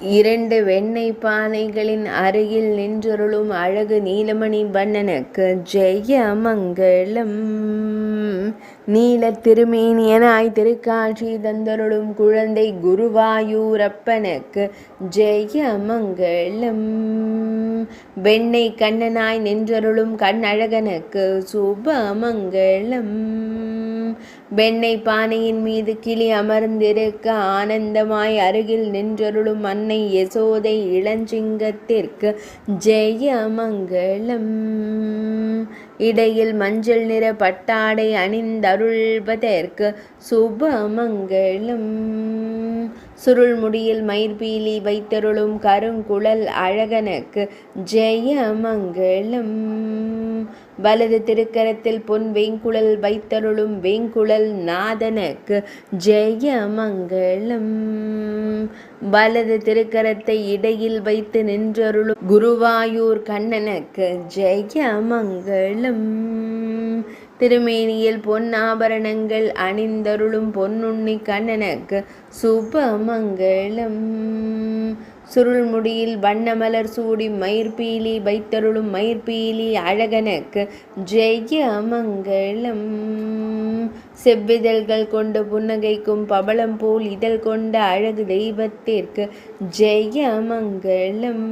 இரண்டு வெண்ணெய் பானைகளின் அருகில் நின்றருளும் அழகு நீலமணி வண்ணனுக்கு ஜெயமங்கலம். நீலத் திருமேனியனாய் திருக்காட்சி தந்தருளும் குழந்தை குருவாயூரப்பனுக்கு ஜெயமங்கலம். வெண்ணெய் கண்ணனாய் நின்றருளும் கண்ணழகனுக்கு சுபமங்கலம். வெண்ணெய் பானையின் மீது கிளி அமர்ந்திருக்க ஆனந்தமாய் அருகில் நின்றருளும் அன்னை யசோதை இளஞ்சிங்கத்திற்கு ஜெயமங்கலம். இடையில் மஞ்சள் நிற பட்டாடை அணிந்தருள்வதற்கு சுபமங்கலம். சுருள்முடியில் மயிர்பீலி வைத்தருளும் கருங்குழல் அழகனுக்கு ஜெயமங்கலம். வலது திருக்கரத்தில் பொன் வேங்குழல் வைத்தருளும் வேங்குழல் நாதனுக்கு ஜெயமங்கலம். வலது திருக்கரத்தை இடையில் வைத்து நின்றருளும் குருவாயூர் கண்ணனுக்கு ஜெயமங்கலம். திருமேனியில் பொன் ஆபரணங்கள் அணிந்தருளும் பொன்னுண்ணி கண்ணனுக்கு சுபமங்கலம். சுருள்முடியில் வண்ணமலர் சூடி மயிர்பீலி வைத்தருளும் மயிர்பீலி அழகனுக்கு ஜெயமங்கலம். செவ்விதழ்கள் கொண்டு புன்னகைக்கும் பவளம் போல் இதழ் கொண்ட அழகு தெய்வத்திற்கு ஜெயமங்கலம்.